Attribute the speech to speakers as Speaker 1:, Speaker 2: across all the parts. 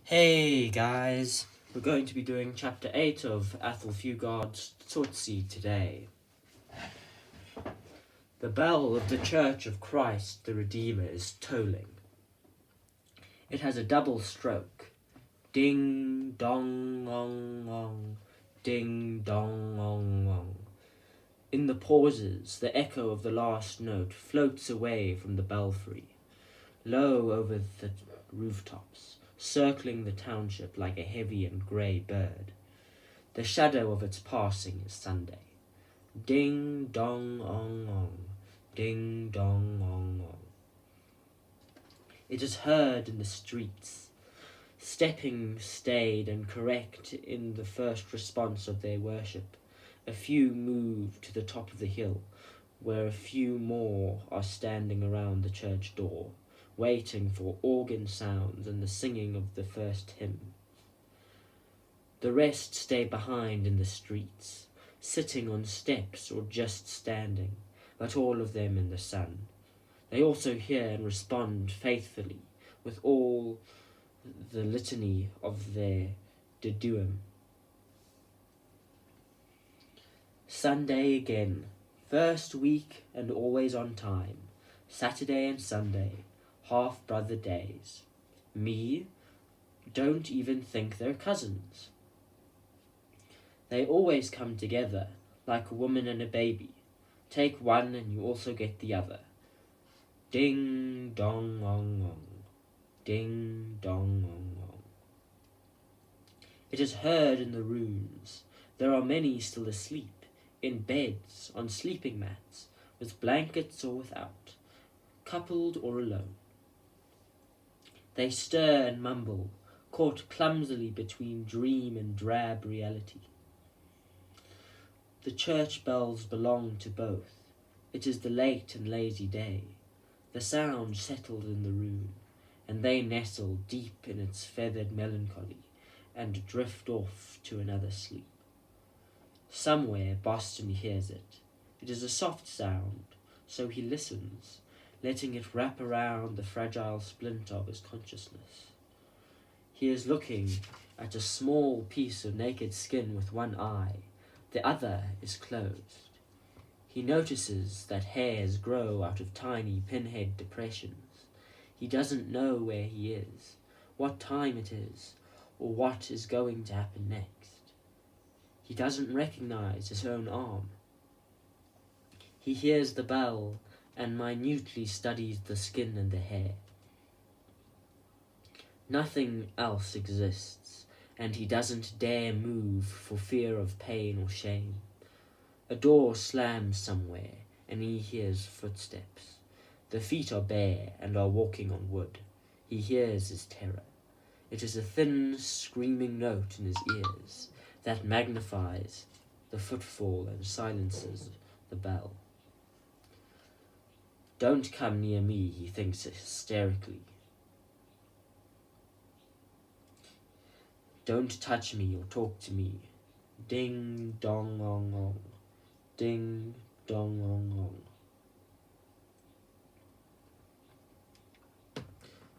Speaker 1: Hey guys, we're going to be doing chapter 8 of Athol Fugard's Tsotsi today. The bell of the Church of Christ the Redeemer is tolling. It has a double stroke. Ding dong ong ong, ding dong ong ong. In the pauses, the echo of the last note floats away from the belfry, low over the rooftops, circling the township like a heavy and grey bird. The shadow of its passing is Sunday. Ding dong ong ong, ding dong ong ong. It is heard in the streets, stepping staid and correct in the first response of their worship. A few move to the top of the hill, where a few more are standing around the church door, waiting for organ sounds and the singing of the first hymn. The rest stay behind in the streets, sitting on steps or just standing, but all of them in the sun. They also hear and respond faithfully with all the litany of their Te Deum. Sunday again, first week and always on time, Saturday and Sunday, half-brother days. Me, don't even think they're cousins. They always come together, like a woman and a baby. Take one and you also get the other. Ding dong ong ong, ding dong ong ong. It is heard in the rooms. There are many still asleep, in beds, on sleeping mats, with blankets or without, coupled or alone. They stir and mumble, caught clumsily between dream and drab reality. The church bells belong to both. It is the late and lazy day. The sound settled in the room, and they nestle deep in its feathered melancholy and drift off to another sleep. Somewhere Boston hears it. It is a soft sound, so he listens, letting it wrap around the fragile splint of his consciousness. He is looking at a small piece of naked skin with one eye. The other is closed. He notices that hairs grow out of tiny pinhead depressions. He doesn't know where he is, what time it is, or what is going to happen next. He doesn't recognize his own arm. He hears the bell and minutely studies the skin and the hair. Nothing else exists, and he doesn't dare move for fear of pain or shame. A door slams somewhere, and he hears footsteps. The feet are bare and are walking on wood. He hears his terror. It is a thin, screaming note in his ears that magnifies the footfall and silences the bell. Don't come near me, he thinks hysterically. Don't touch me or talk to me. Ding dong ong ong. Ding dong ong ong.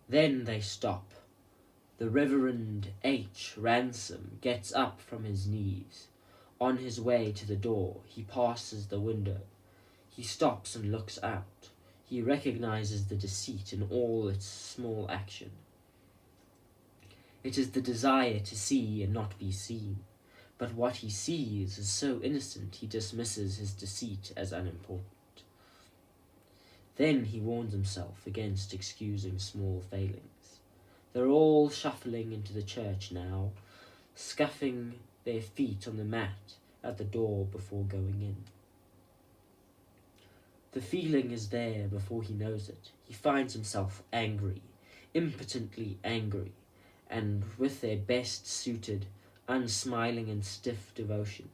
Speaker 1: Then they stop. The Reverend H. Ransom gets up from his knees. On his way to the door, he passes the window. He stops and looks out. He recognizes the deceit in all its small action. It is the desire to see and not be seen. But what he sees is so innocent he dismisses his deceit as unimportant. Then he warns himself against excusing small failings. They're all shuffling into the church now, scuffing their feet on the mat at the door before going in. The feeling is there before he knows it. He finds himself angry, impotently angry, and with their best suited, unsmiling and stiff devotions.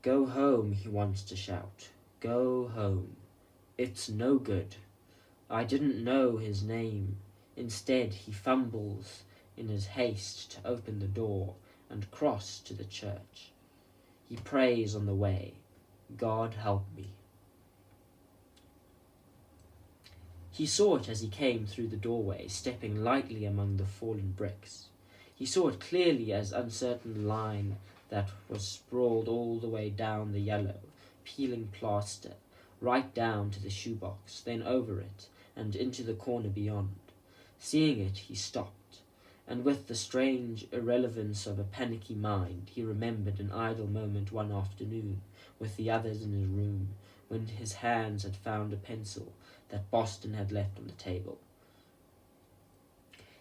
Speaker 1: Go home, he wants to shout. Go home. It's no good. I didn't know his name. Instead, he fumbles in his haste to open the door and cross to the church. He prays on the way, God help me. He saw it as he came through the doorway, stepping lightly among the fallen bricks. He saw it clearly as uncertain line that was sprawled all the way down the yellow, peeling plaster, right down to the shoebox, then over it, and into the corner beyond. Seeing it, he stopped, and with the strange irrelevance of a panicky mind, he remembered an idle moment one afternoon, with the others in his room, when his hands had found a pencil that Boston had left on the table.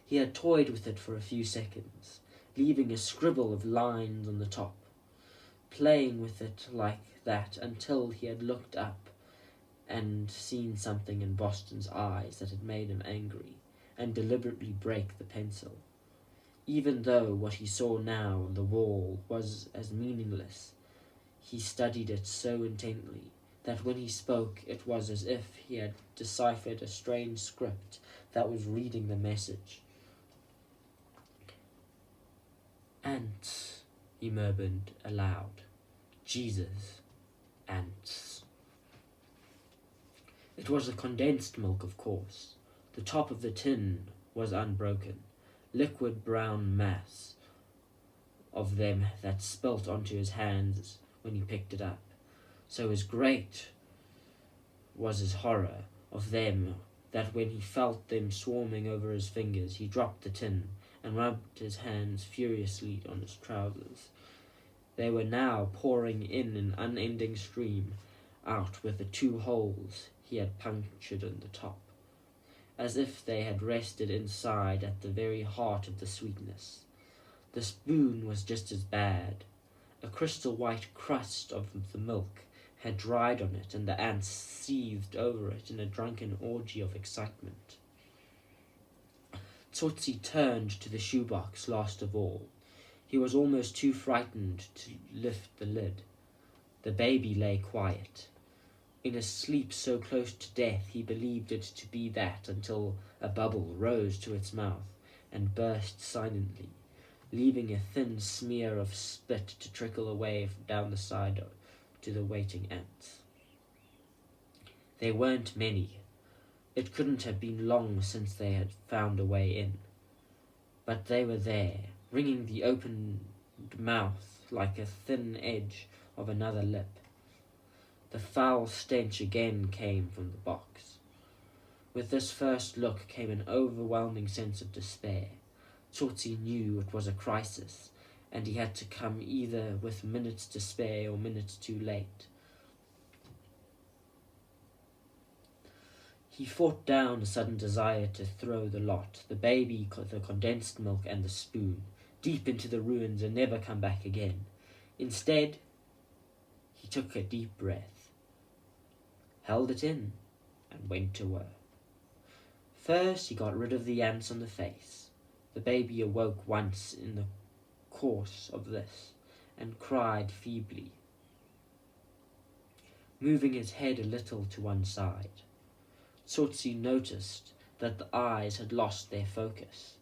Speaker 1: He had toyed with it for a few seconds, leaving a scribble of lines on the top, playing with it like that until he had looked up and seen something in Boston's eyes that had made him angry, and deliberately break the pencil. Even though what he saw now on the wall was as meaningless, he studied it so intently that when he spoke it was as if he had deciphered a strange script that was reading the message. "Ants," he murmured aloud. "Jesus, ants." It was the condensed milk, of course. The top of the tin was unbroken, liquid brown mass of them that spilt onto his hands when he picked it up. So as great was his horror of them that when he felt them swarming over his fingers, he dropped the tin and rubbed his hands furiously on his trousers. They were now pouring in an unending stream out with the 2 holes he had punctured in the top, as if they had rested inside at the very heart of the sweetness. The spoon was just as bad. A crystal white crust of the milk had dried on it, and the ants seethed over it in a drunken orgy of excitement. Tsotsi turned to the shoebox last of all. He was almost too frightened to lift the lid. The baby lay quiet. In a sleep so close to death he believed it to be that until a bubble rose to its mouth and burst silently, leaving a thin smear of spit to trickle away down the side to the waiting ants. They weren't many. It couldn't have been long since they had found a way in. But they were there, ringing the opened mouth like a thin edge of another lip. The foul stench again came from the box. With this first look came an overwhelming sense of despair. Tsotsi knew it was a crisis, and he had to come either with minutes to spare or minutes too late. He fought down a sudden desire to throw the lot, the baby, the condensed milk, and the spoon, deep into the ruins and never come back again. Instead, he took a deep breath, held it in, and went to work. First, he got rid of the ants on the face. The baby awoke once in the course of this, and cried feebly, moving his head a little to one side. Tsotsi noticed that the eyes had lost their focus.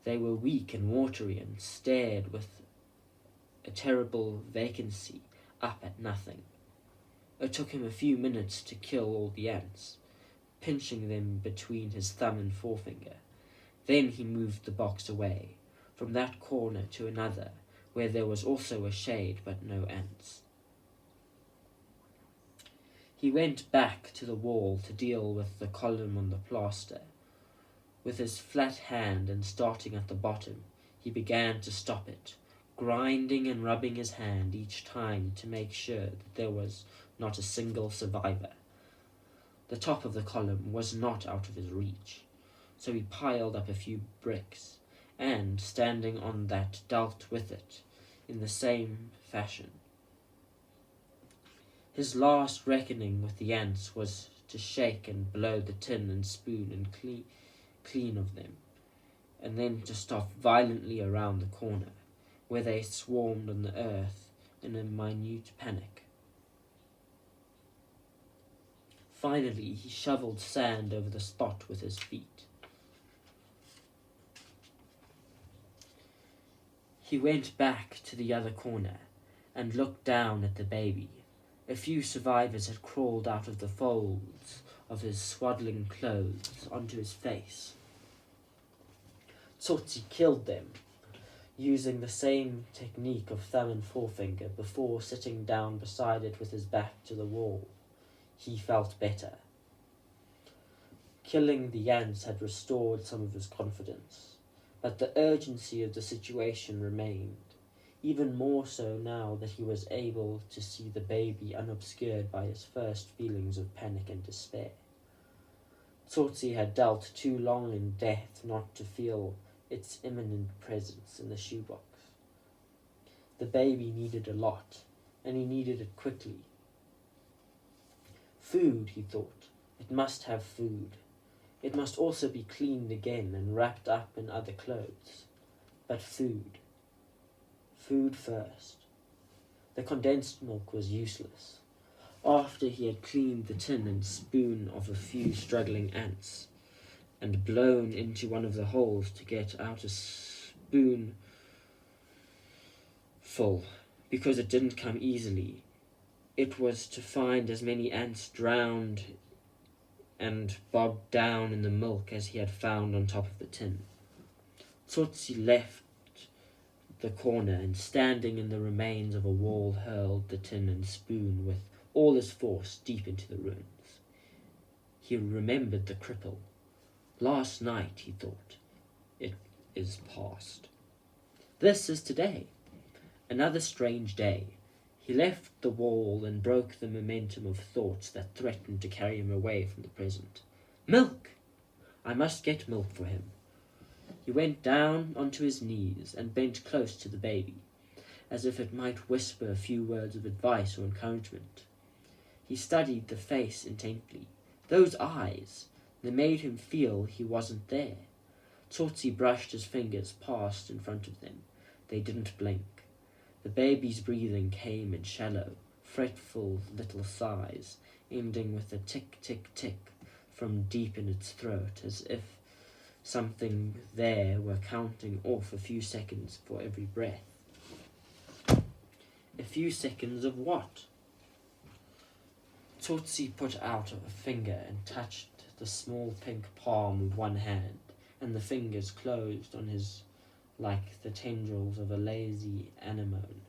Speaker 1: They were weak and watery and stared with a terrible vacancy up at nothing. It took him a few minutes to kill all the ants, pinching them between his thumb and forefinger. Then he moved the box away, from that corner to another, where there was also a shade but no ants. He went back to the wall to deal with the column on the plaster. With his flat hand and starting at the bottom, he began to stop it, grinding and rubbing his hand each time to make sure that there was not a single survivor. The top of the column was not out of his reach, so he piled up a few bricks, and, standing on that, dealt with it in the same fashion. His last reckoning with the ants was to shake and blow the tin and spoon and clean of them, and then to stop violently around the corner, where they swarmed on the earth in a minute panic. Finally, he shoveled sand over the spot with his feet. He went back to the other corner and looked down at the baby. A few survivors had crawled out of the folds of his swaddling clothes onto his face. Tsotsi killed them, using the same technique of thumb and forefinger before sitting down beside it with his back to the wall. He felt better. Killing the ants had restored some of his confidence, but the urgency of the situation remained, even more so now that he was able to see the baby unobscured by his first feelings of panic and despair. Tsotsi had dealt too long in death not to feel its imminent presence in the shoebox. The baby needed a lot, and he needed it quickly. Food, he thought. It must have food. It must also be cleaned again and wrapped up in other clothes. But food. Food first. The condensed milk was useless. After he had cleaned the tin and spoon of a few struggling ants, and blown into one of the holes to get out a spoonful, because it didn't come easily, it was to find as many ants drowned and bogged down in the milk as he had found on top of the tin. Tsotsi left the corner and, standing in the remains of a wall, hurled the tin and spoon with all his force deep into the ruins. He remembered the cripple. Last night, he thought, it is past. This is today, another strange day. He left the wall and broke the momentum of thoughts that threatened to carry him away from the present. Milk! I must get milk for him. He went down onto his knees and bent close to the baby, as if it might whisper a few words of advice or encouragement. He studied the face intently. Those eyes, they made him feel he wasn't there. Tsotsi brushed his fingers past in front of them. They didn't blink. The baby's breathing came in shallow, fretful little sighs, ending with a tick-tick-tick from deep in its throat, as if something there were counting off a few seconds for every breath. A few seconds of what? Tsotsi put out a finger and touched the small pink palm of one hand, and the fingers closed on his like the tendrils of a lazy anemone.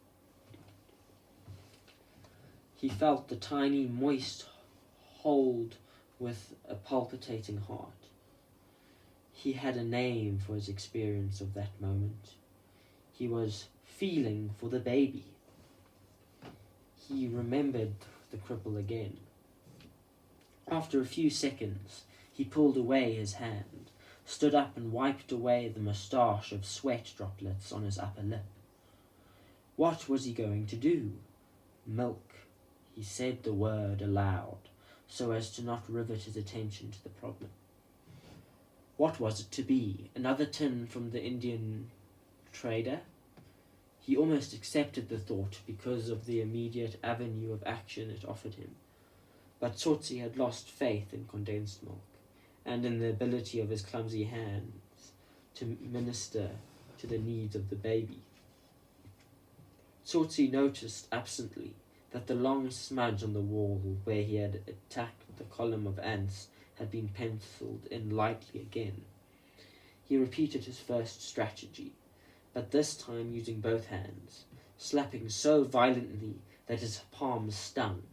Speaker 1: He felt the tiny, moist hold with a palpitating heart. He had a name for his experience of that moment. He was feeling for the baby. He remembered the cripple again. After a few seconds, he pulled away his hand, stood up and wiped away the moustache of sweat droplets on his upper lip. What was he going to do? Milk. He said the word aloud, so as to not rivet his attention to the problem. What was it to be? Another tin from the Indian trader? He almost accepted the thought because of the immediate avenue of action it offered him. But Tsotsi had lost faith in condensed milk, and in the ability of his clumsy hands to minister to the needs of the baby. Tsotsi noticed absently that the long smudge on the wall where he had attacked the column of ants had been penciled in lightly again. He repeated his first strategy, but this time using both hands, slapping so violently that his palms stung.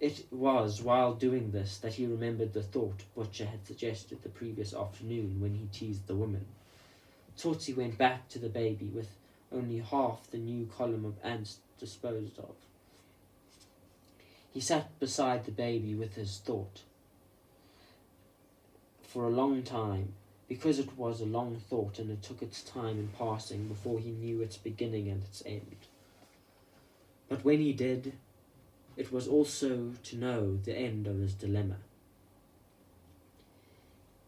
Speaker 1: It was while doing this that he remembered the thought Butcher had suggested the previous afternoon when he teased the woman. Tsotsi went back to the baby with only half the new column of ants disposed of. He sat beside the baby with his thought for a long time, because it was a long thought and it took its time in passing before he knew its beginning and its end. But when he did, it was also to know the end of his dilemma.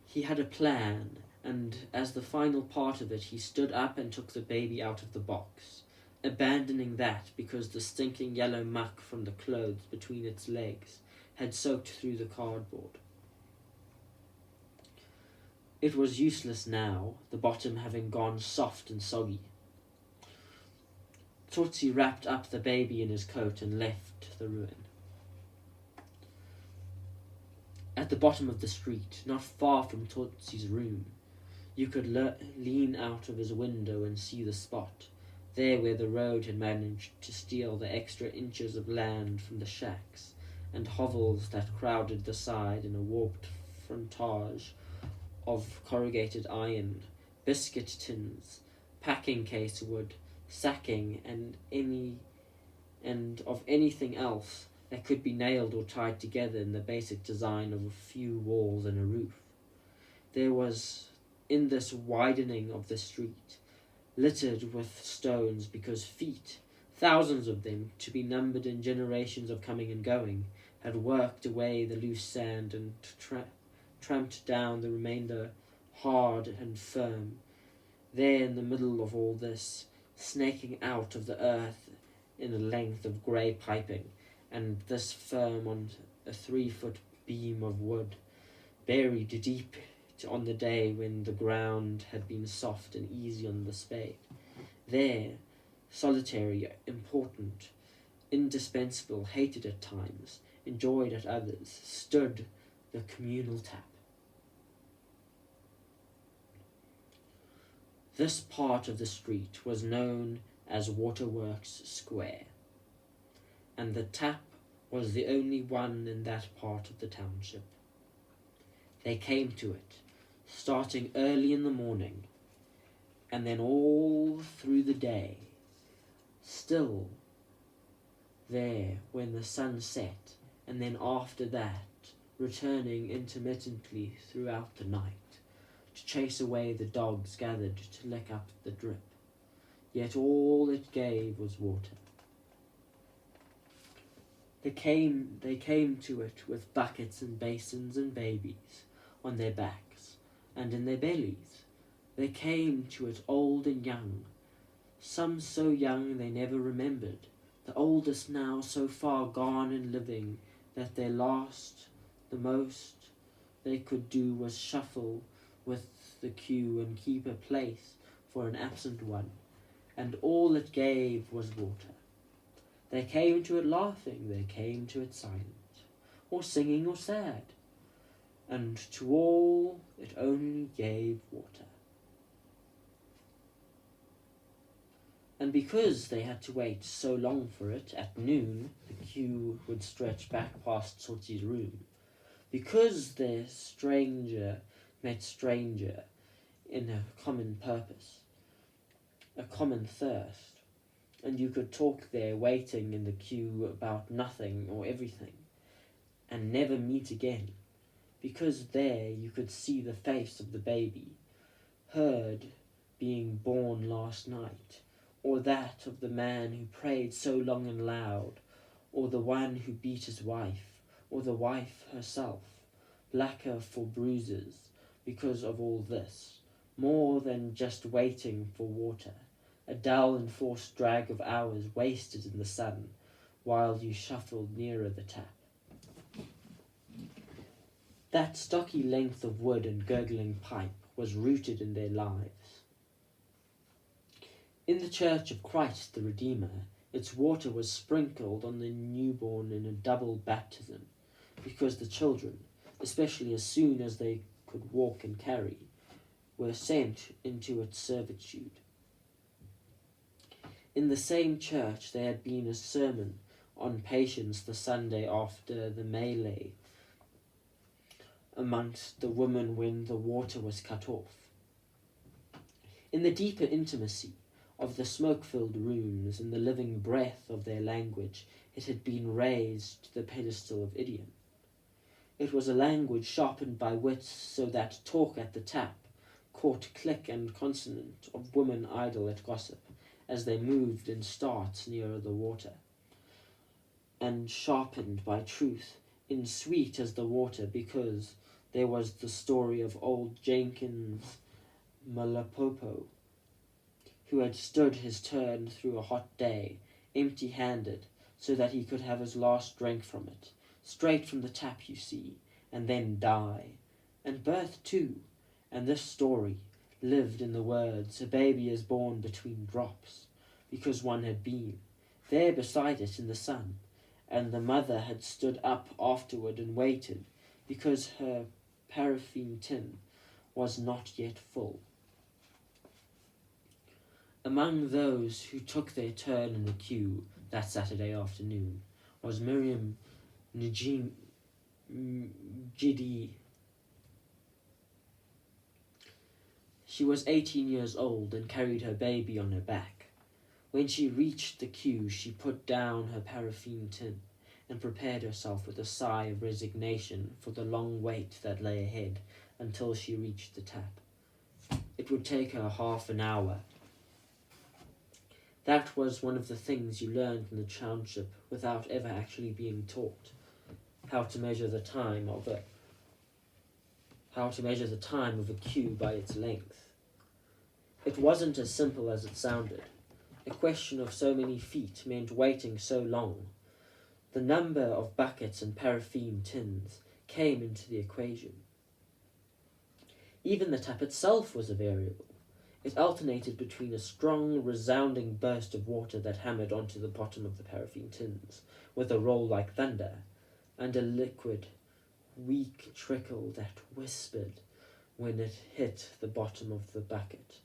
Speaker 1: He had a plan, and as the final part of it, he stood up and took the baby out of the box, abandoning that because the stinking yellow muck from the clothes between its legs had soaked through the cardboard. It was useless now, the bottom having gone soft and soggy. Tsotsi wrapped up the baby in his coat and left the ruin. At the bottom of the street, not far from Tsotsi's room, you could lean out of his window and see the spot, there where the road had managed to steal the extra inches of land from the shacks and hovels that crowded the side in a warped frontage of corrugated iron, biscuit tins, packing case wood, sacking, and of anything else that could be nailed or tied together in the basic design of a few walls and a roof. There was, in this widening of the street, littered with stones because feet, thousands of them, to be numbered in generations of coming and going, had worked away the loose sand and tramped down the remainder hard and firm. There in the middle of all this, snaking out of the earth in a length of grey piping, and this firm on a 3-foot beam of wood, buried deep on the day when the ground had been soft and easy on the spade. There, solitary, important, indispensable, hated at times, enjoyed at others, stood the communal tap. This part of the street was known as Waterworks Square, and the tap was the only one in that part of the township. They came to it, starting early in the morning, and then all through the day, still there when the sun set, and then after that, returning intermittently throughout the night, to chase away the dogs gathered to lick up the drip. Yet all it gave was water. They came to it with buckets and basins and babies on their backs and in their bellies. They came to it old and young, some so young they never remembered, the oldest now so far gone and living that their last, the most they could do was shuffle with the queue and keep a place for an absent one, and all it gave was water. They came to it laughing, they came to it silent, or singing or sad, and to all it only gave water. And because they had to wait so long for it, at noon the queue would stretch back past Tsotsi's room. Because their stranger met stranger in a common purpose, a common thirst, and you could talk there waiting in the queue about nothing or everything, and never meet again, because there you could see the face of the baby, heard being born last night, or that of the man who prayed so long and loud, or the one who beat his wife, or the wife herself, blacker for bruises because of all this, more than just waiting for water, a dull and forced drag of hours wasted in the sun while you shuffled nearer the tap. That stocky length of wood and gurgling pipe was rooted in their lives. In the Church of Christ the Redeemer, its water was sprinkled on the newborn in a double baptism, because the children, especially as soon as they could walk and carry, were sent into its servitude. In the same church there had been a sermon on patience the Sunday after the melee amongst the women when the water was cut off. In the deeper intimacy of the smoke-filled rooms and the living breath of their language, it had been raised to the pedestal of idiom. It was a language sharpened by wits so that talk at the tap caught click and consonant of women idle at gossip as they moved in starts nearer the water, and sharpened by truth in sweet as the water, because there was the story of old Jenkins Malapopo, who had stood his turn through a hot day, empty-handed, so that he could have his last drink from it, straight from the tap, you see, and then die, and birth too. And this story lived in the words, a baby is born between drops, because one had been there beside it in the sun, and the mother had stood up afterward and waited, because her paraffin tin was not yet full. Among those who took their turn in the queue that Saturday afternoon was Miriam Njidi. She was 18 years old and carried her baby on her back. When she reached the queue, she put down her paraffin tin and prepared herself with a sigh of resignation for the long wait that lay ahead until she reached the tap. It would take her half an hour. That was one of the things you learned in the township without ever actually being taught, how to measure the time of a queue by its length. It wasn't as simple as it sounded. A question of so many feet meant waiting so long. The number of buckets and paraffin tins came into the equation. Even the tap itself was a variable. It alternated between a strong, resounding burst of water that hammered onto the bottom of the paraffin tins with a roll like thunder, and a liquid, weak trickle that whispered when it hit the bottom of the bucket,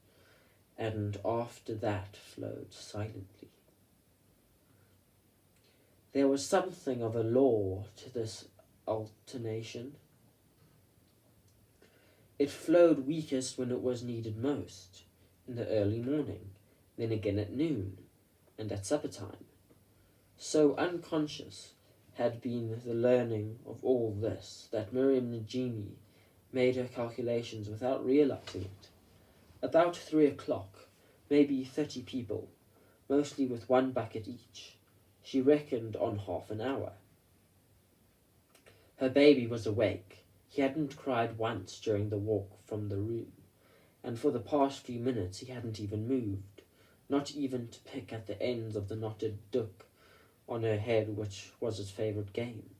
Speaker 1: and after that flowed silently. There was something of a law to this alternation. It flowed weakest when it was needed most, in the early morning, then again at noon, and at supper time. So unconscious had been the learning of all this that Miriam Njini made her calculations without realizing it. About 3 o'clock, maybe 30 people, mostly with 1 bucket each. She reckoned on half an hour. Her baby was awake. He hadn't cried once during the walk from the room, and for the past few minutes he hadn't even moved, not even to pick at the ends of the knotted duk on her head, which was his favourite game.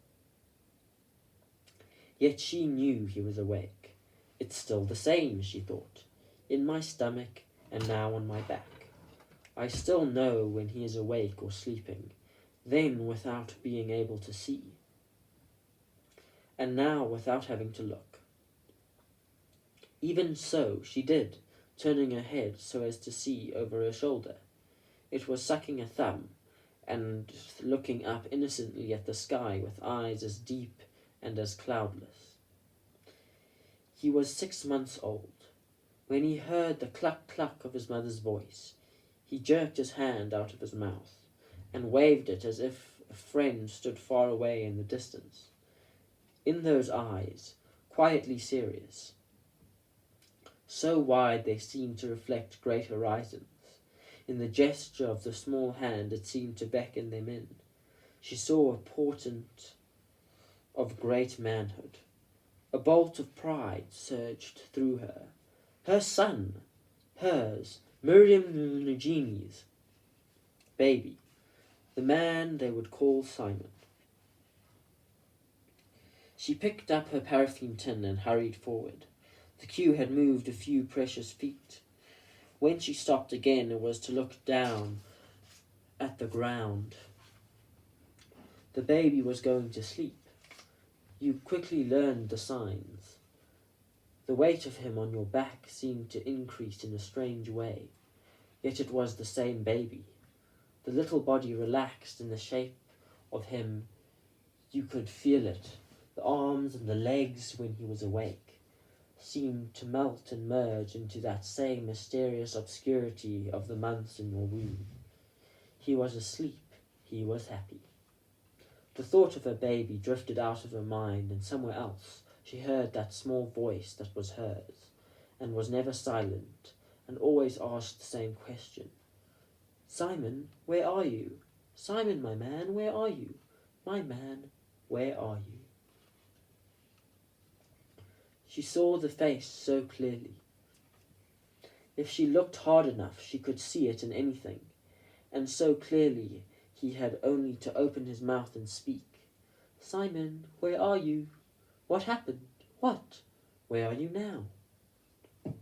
Speaker 1: Yet she knew he was awake. It's still the same, she thought, in my stomach and now on my back. I still know when he is awake or sleeping, then without being able to see, and now without having to look. Even so, she did, turning her head so as to see over her shoulder. It was sucking a thumb and looking up innocently at the sky with eyes as deep and as cloudless. He was 6 months old. When he heard the cluck-cluck of his mother's voice, he jerked his hand out of his mouth and waved it as if a friend stood far away in the distance. In those eyes, quietly serious, so wide they seemed to reflect great horizons, in the gesture of the small hand it seemed to beckon them in, she saw a portent of great manhood. A bolt of pride surged through her. Her son, hers, Miriam Njini's baby, the man they would call Simon. She picked up her paraffin tin and hurried forward. The queue had moved a few precious feet. When she stopped again, it was to look down at the ground. The baby was going to sleep. You quickly learned the signs. The weight of him on your back seemed to increase in a strange way, yet it was the same baby. The little body relaxed in the shape of him. You could feel it. The arms and the legs, when he was awake, seemed to melt and merge into that same mysterious obscurity of the months in your womb. He was asleep. He was happy. The thought of her baby drifted out of her mind, and somewhere else she heard that small voice that was hers, and was never silent, and always asked the same question. Simon, where are you? Simon, my man, where are you? My man, where are you? She saw the face so clearly. If she looked hard enough, she could see it in anything, and so clearly he had only to open his mouth and speak. Simon, where are you? What happened? What? Where are you now?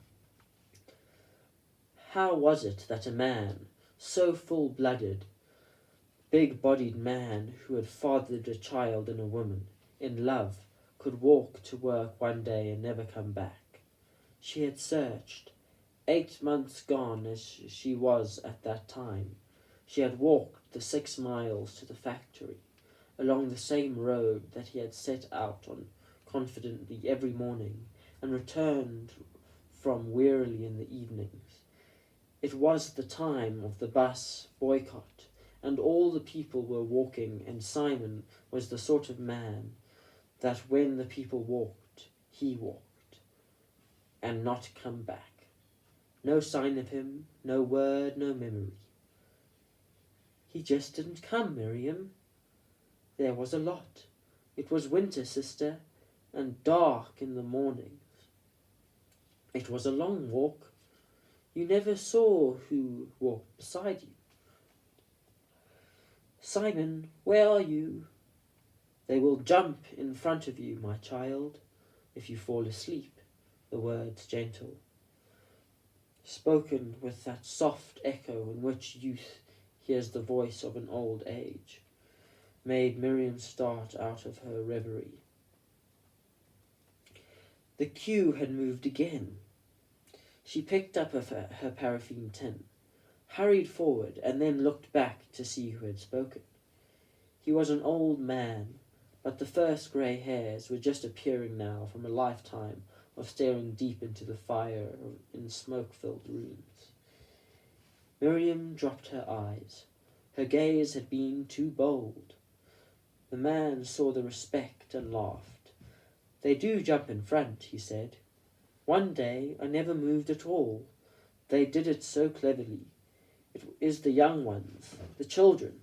Speaker 1: How was it that a man, so full-blooded, big-bodied man who had fathered a child and a woman, in love, could walk to work one day and never come back. She had searched. 8 months gone as she was at that time, she had walked the 6 miles to the factory, along the same road that he had set out on confidently every morning, and returned from wearily in the evenings. It was the time of the bus boycott, and all the people were walking, and Simon was the sort of man that when the people walked, he walked, and not come back. No sign of him, no word, no memory. He just didn't come, Miriam. There was a lot. It was winter, sister, and dark in the mornings. It was a long walk. You never saw who walked beside you. Simon, where are you? They will jump in front of you, my child, if you fall asleep, the words gentle, spoken with that soft echo in which youth hears the voice of an old age, made Miriam start out of her reverie. The queue had moved again. She picked up her paraffin tin, hurried forward, and then looked back to see who had spoken. He was an old man, but the first grey hairs were just appearing now from a lifetime of staring deep into the fire in smoke-filled rooms. Miriam dropped her eyes. Her gaze had been too bold. The man saw the respect and laughed. They do jump in front, he said. One day I never moved at all. They did it so cleverly. It is the young ones, the children.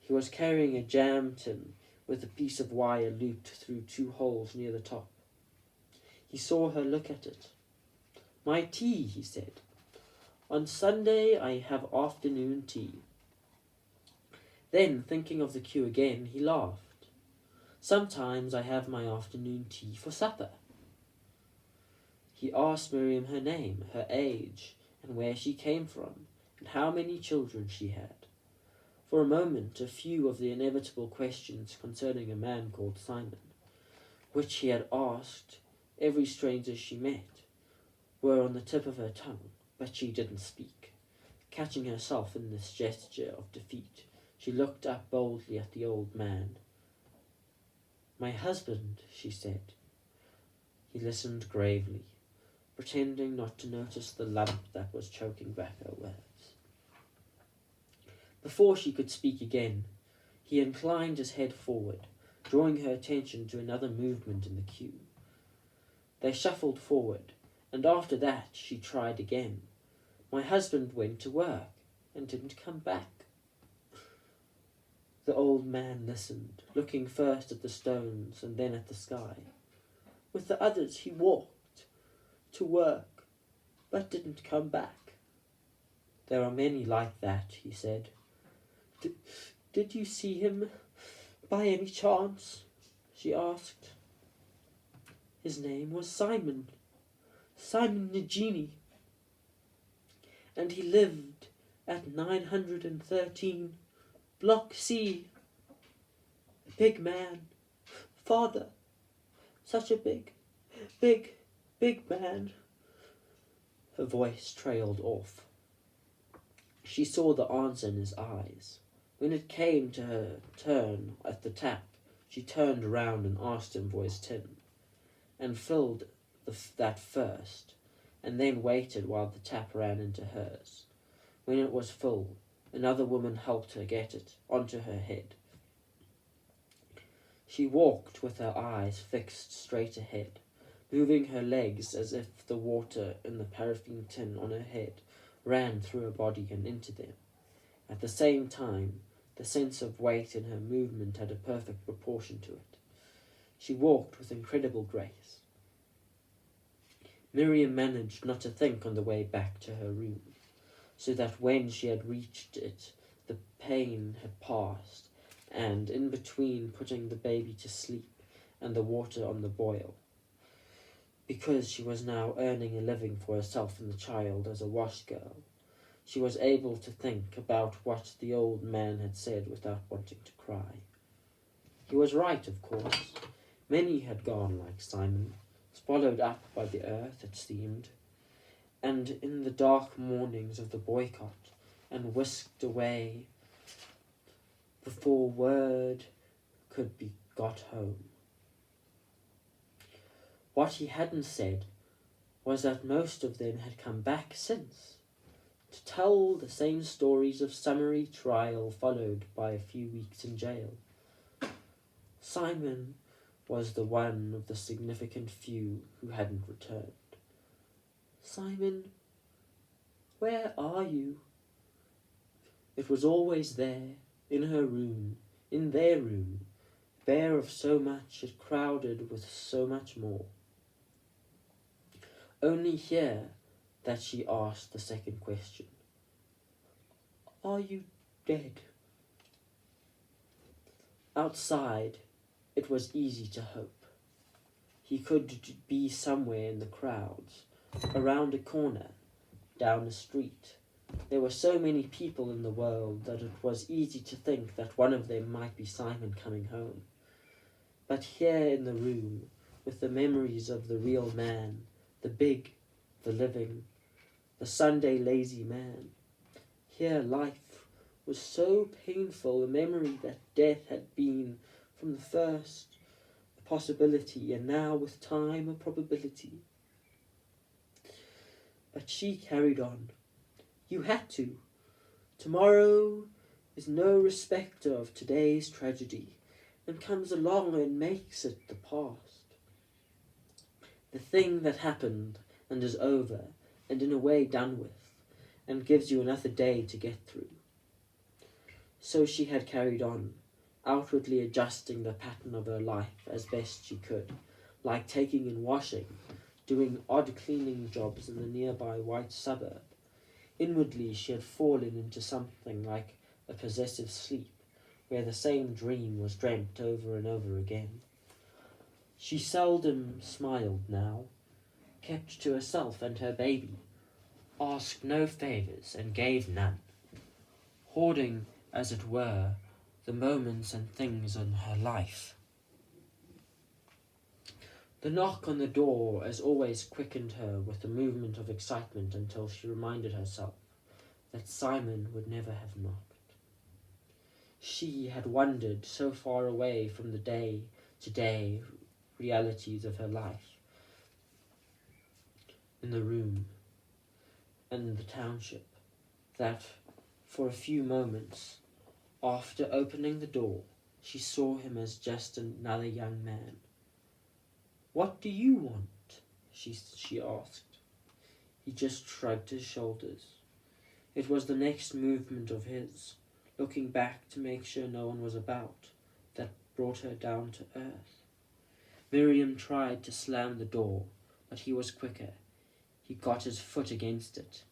Speaker 1: He was carrying a jam tin with a piece of wire looped through 2 holes near the top. He saw her look at it. My tea, he said. On Sunday I have afternoon tea. Then, thinking of the queue again, he laughed. Sometimes I have my afternoon tea for supper. He asked Miriam her name, her age, and where she came from, and how many children she had. For a moment, a few of the inevitable questions concerning a man called Simon, which he had asked every stranger she met, were on the tip of her tongue, but she didn't speak. Catching herself in this gesture of defeat, she looked up boldly at the old man. My husband, she said. He listened gravely, pretending not to notice the lump that was choking back her words. Before she could speak again, he inclined his head forward, drawing her attention to another movement in the queue. They shuffled forward, and after that she tried again. My husband went to work and didn't come back. The old man listened, looking first at the stones and then at the sky. With the others he walked to work, but didn't come back. There are many like that, he said. Did you see him by any chance? She asked. His name was Simon Nagini, and he lived at 913 Block C. A big man. Father. Such a big man. Her voice trailed off. She saw the answer in his eyes. When it came to her turn at the tap, she turned around and asked him for his tin, and filled that first, and then waited while the tap ran into hers. When it was full, another woman helped her get it onto her head. She walked with her eyes fixed straight ahead, moving her legs as if the water in the paraffin tin on her head ran through her body and into them. At the same time, the sense of weight in her movement had a perfect proportion to it. She walked with incredible grace. Miriam managed not to think on the way back to her room, so that when she had reached it, the pain had passed, and in between putting the baby to sleep and the water on the boil, because she was now earning a living for herself and the child as a wash girl, she was able to think about what the old man had said without wanting to cry. He was right, of course. Many had gone like Simon, swallowed up by the earth, it seemed, and in the dark mornings of the boycott, and whisked away before word could be got home. What he hadn't said was that most of them had come back since, to tell the same stories of summary trial followed by a few weeks in jail. Simon was the one of the significant few who hadn't returned. Simon, where are you? It was always there, in her room, in their room, bare of so much it crowded with so much more. Only here that she asked the second question. Are you dead? Outside, it was easy to hope. He could be somewhere in the crowds, around a corner, down a street. There were so many people in the world that it was easy to think that one of them might be Simon coming home. But here in the room, with the memories of the real man, the big, the living, the Sunday lazy man, here life was so painful, a memory that death had been, from the first, a possibility, and now with time a probability. But she carried on. You had to. Tomorrow is no respecter of today's tragedy, and comes along and makes it the past. The thing that happened and is over, and in a way done with, and gives you another day to get through. So she had carried on, outwardly adjusting the pattern of her life as best she could, like taking in washing, doing odd cleaning jobs in the nearby white suburb. Inwardly she had fallen into something like a possessive sleep, where the same dream was dreamt over and over again. She seldom smiled now, kept to herself and her baby, asked no favours and gave none, hoarding, as it were, the moments and things in her life. The knock on the door as always quickened her with a movement of excitement until she reminded herself that Simon would never have knocked. She had wandered so far away from the day-to-day realities of her life, in the room and the township, that for a few moments, after opening the door, she saw him as just another young man. What do you want? She asked. He just shrugged his shoulders. It was the next movement of his, looking back to make sure no one was about, that brought her down to earth. Miriam tried to slam the door, but he was quicker. He got his foot against it.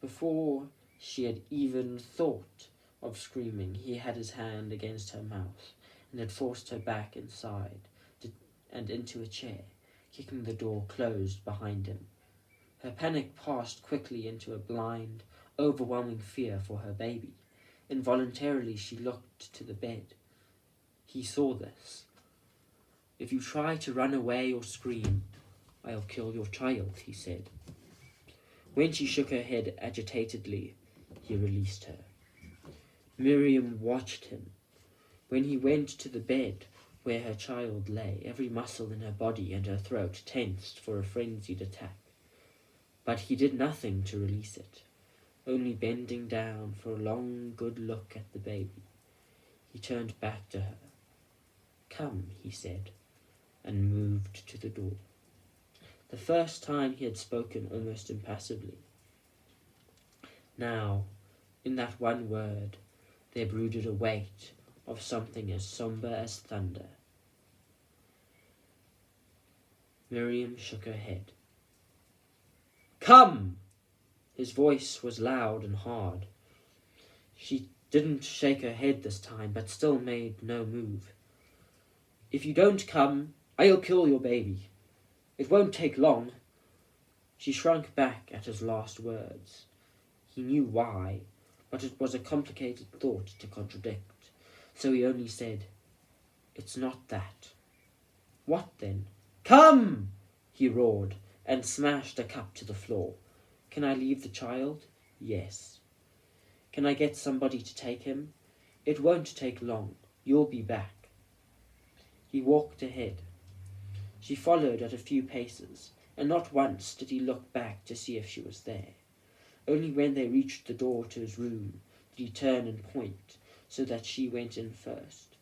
Speaker 1: Before she had even thought of screaming, he had his hand against her mouth and had forced her back inside and into a chair, kicking the door closed behind him. Her panic passed quickly into a blind, overwhelming fear for her baby. Involuntarily she looked to the bed. He saw this. If you try to run away or scream, I'll kill your child, he said. When she shook her head agitatedly, he released her. Miriam watched him. When he went to the bed where her child lay, every muscle in her body and her throat tensed for a frenzied attack. But he did nothing to release it, only bending down for a long, good look at the baby. He turned back to her. Come, he said, and moved to the door. The first time he had spoken almost impassively. Now, in that one word, there brooded a weight of something as sombre as thunder. Miriam shook her head. Come! His voice was loud and hard. She didn't shake her head this time, but still made no move. If you don't come, I'll kill your baby. It won't take long. She shrunk back at his last words. He knew why, but it was a complicated thought to contradict, so he only said, It's not that. What then? Come! He roared, and smashed a cup to the floor. Can I leave the child? Yes. Can I get somebody to take him? It won't take long. You'll be back. He walked ahead. She followed at a few paces, and not once did he look back to see if she was there. Only when they reached the door to his room did he turn and point, so that she went in first.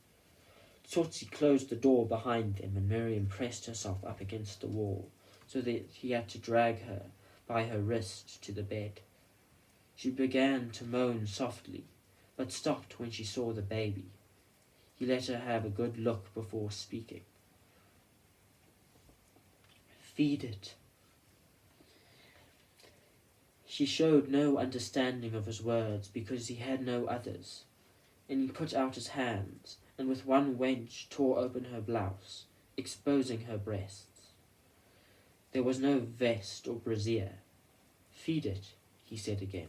Speaker 1: Tsotsi closed the door behind them, and Miriam pressed herself up against the wall, so that he had to drag her by her wrist to the bed. She began to moan softly, but stopped when she saw the baby. He let her have a good look before speaking. Feed it. She showed no understanding of his words because he had no others, and he put out his hands and with one wench tore open her blouse, exposing her breasts. There was no vest or brassiere. Feed it, he said again.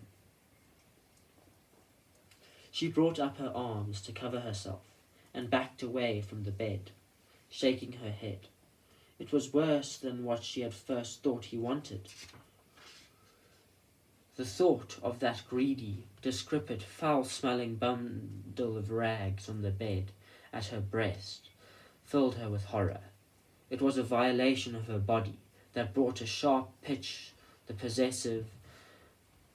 Speaker 1: She brought up her arms to cover herself and backed away from the bed, shaking her head. It was worse than what she had first thought he wanted. The thought of that greedy, decrepit, foul-smelling bundle of rags on the bed at her breast filled her with horror. It was a violation of her body that brought a sharp pitch, the possessive,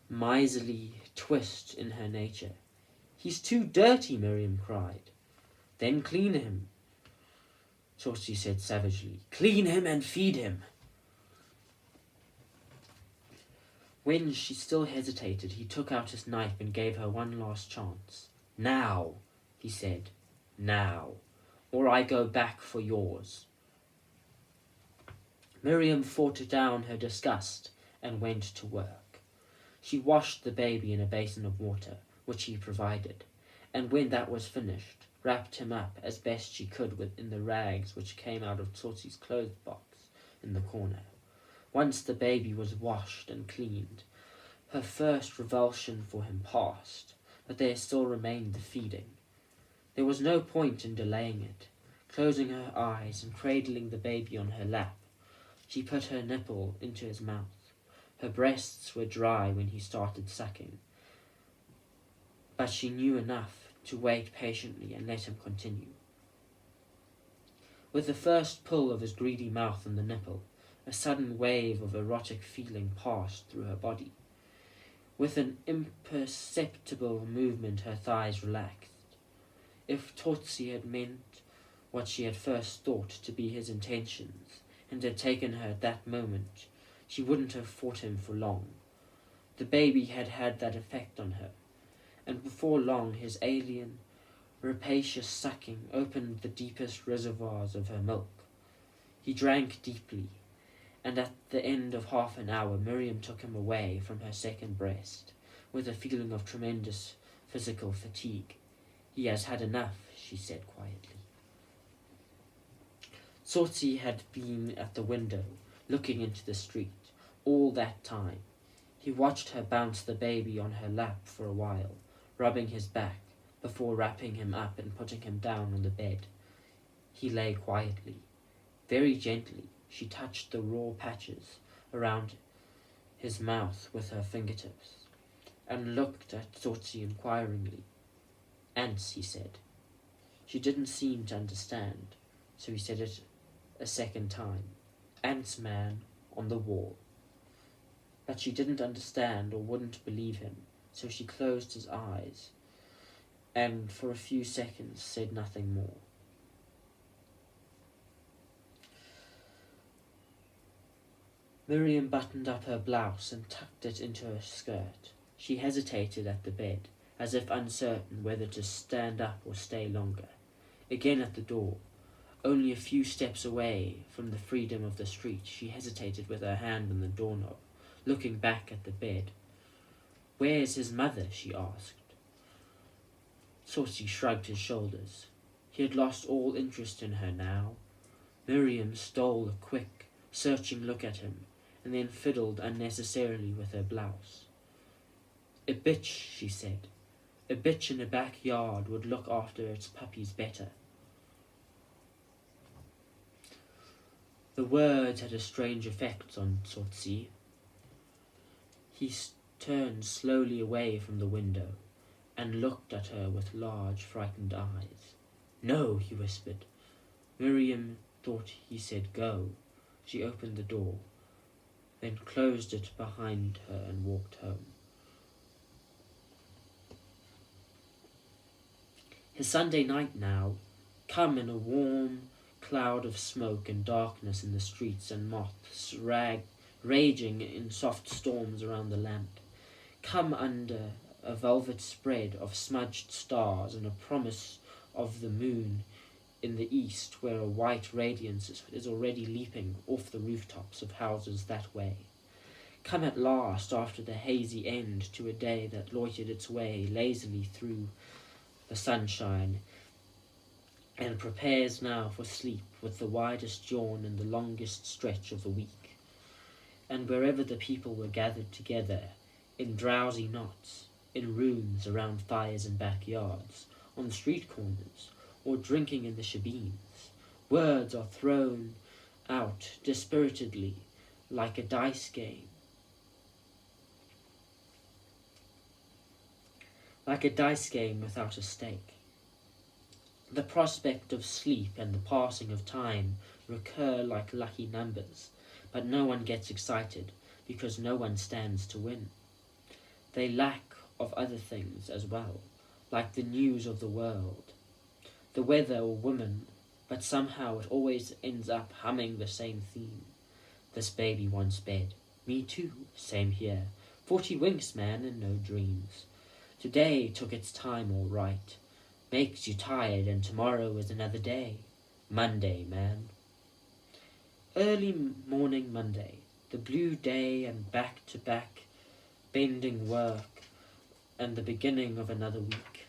Speaker 1: miserly twist in her nature. He's too dirty, Miriam cried. Then clean him, Tsotsi said savagely. Clean him and feed him. When she still hesitated, he took out his knife and gave her one last chance. Now, he said, now, or I go back for yours. Miriam fought down her disgust and went to work. She washed the baby in a basin of water, which he provided, and when that was finished, wrapped him up as best she could within the rags which came out of Tsotsi's clothes box in the corner. Once the baby was washed and cleaned, her first revulsion for him passed, but there still remained the feeding. There was no point in delaying it. Closing her eyes and cradling the baby on her lap, she put her nipple into his mouth. Her breasts were dry when he started sucking, but she knew enough to wait patiently and let him continue. With the first pull of his greedy mouth on the nipple, a sudden wave of erotic feeling passed through her body. With an imperceptible movement, her thighs relaxed. If Tsotsi had meant what she had first thought to be his intentions, and had taken her at that moment, she wouldn't have fought him for long. The baby had had that effect on her, and before long his alien, rapacious sucking opened the deepest reservoirs of her milk. He drank deeply, and at the end of half an hour Miriam took him away from her second breast, with a feeling of tremendous physical fatigue. He has had enough, she said quietly. Tsotsi had been at the window, looking into the street, all that time. He watched her bounce the baby on her lap for a while, rubbing his back, before wrapping him up and putting him down on the bed. He lay quietly. Very gently, she touched the raw patches around his mouth with her fingertips, and looked at Tsotsi inquiringly. Ants, he said. She didn't seem to understand, so he said it a second time. Ants, man, on the wall. But she didn't understand or wouldn't believe him, so she closed his eyes, and for a few seconds said nothing more. Miriam buttoned up her blouse and tucked it into her skirt. She hesitated at the bed, as if uncertain whether to stand up or stay longer. Again at the door, only a few steps away from the freedom of the street, she hesitated with her hand on the doorknob, looking back at the bed. Where's his mother? She asked. Tsotsi shrugged his shoulders. He had lost all interest in her now. Miriam stole a quick, searching look at him, and then fiddled unnecessarily with her blouse. A bitch, she said. A bitch in a backyard would look after its puppies better. The words had a strange effect on Tsotsi. He turned slowly away from the window and looked at her with large, frightened eyes. "No," he whispered. Miriam thought he said go. She opened the door, then closed it behind her and walked home. His Sunday night now, come in a warm cloud of smoke and darkness in the streets, and moths raging in soft storms around the lamp. Come under a velvet spread of smudged stars and a promise of the moon in the east, where a white radiance is already leaping off the rooftops of houses that way. Come at last, after the hazy end to a day that loitered its way lazily through the sunshine, and prepares now for sleep with the widest yawn and the longest stretch of the week. And wherever the people were gathered together, in drowsy knots, in rooms around fires in backyards, on street corners, or drinking in the shebeens, words are thrown out dispiritedly like a dice game. Like a dice game without a stake. The prospect of sleep and the passing of time recur like lucky numbers, but no one gets excited because no one stands to win. They lack of other things as well, like the news of the world, the weather or women, but somehow it always ends up humming the same theme. This baby wants bed. Me too, same here. 40 winks, man, and no dreams. Today took its time all right. Makes you tired, and tomorrow is another day. Monday, man. Early morning Monday, the blue day and back-to-back bending work, and the beginning of another week.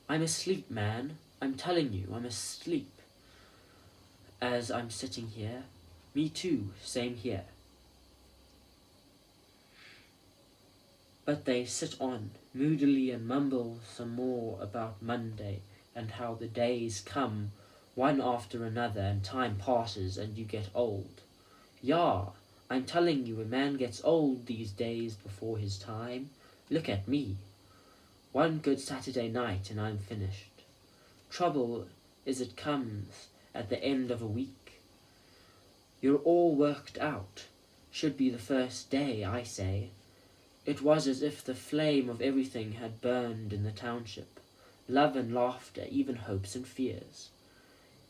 Speaker 1: I'm asleep, man. I'm telling you, I'm asleep. As I'm sitting here. Me too, same here. But they sit on, moodily, and mumble some more about Monday, and how the days come one after another, and time passes, and you get old. Yeah, I'm telling you, a man gets old these days before his time. Look at me. One good Saturday night, and I'm finished. Trouble is it comes at the end of a week. You're all worked out. Should be the first day, I say. It was as if the flame of everything had burned in the township. Love and laughter, even hopes and fears,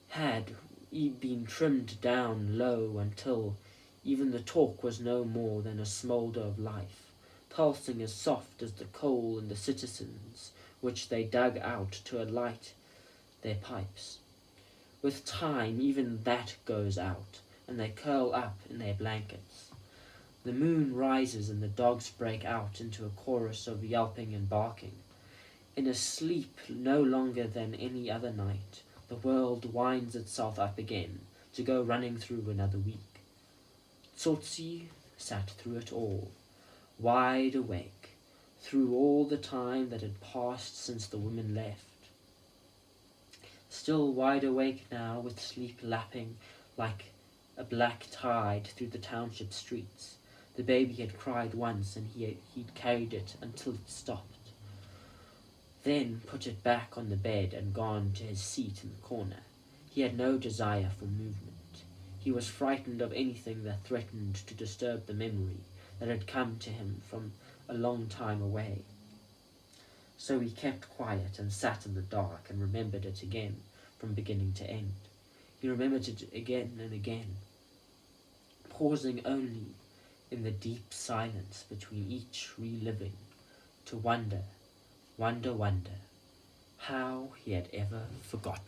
Speaker 1: had been trimmed down low until even the talk was no more than a smoulder of life, pulsing as soft as the coal in the citizens which they dug out to alight their pipes. With time, even that goes out, and they curl up in their blankets. The moon rises and the dogs break out into a chorus of yelping and barking. In a sleep no longer than any other night, the world winds itself up again to go running through another week. Tsotsi sat through it all, wide awake, through all the time that had passed since the women left. Still wide awake now, with sleep lapping like a black tide through the township streets. The baby had cried once, and he'd carried it until it stopped, then put it back on the bed and gone to his seat in the corner. He had no desire for movement. He was frightened of anything that threatened to disturb the memory that had come to him from a long time away. So he kept quiet and sat in the dark and remembered it again from beginning to end. He remembered it again and again, pausing only in the deep silence between each reliving to wonder how he had ever forgotten.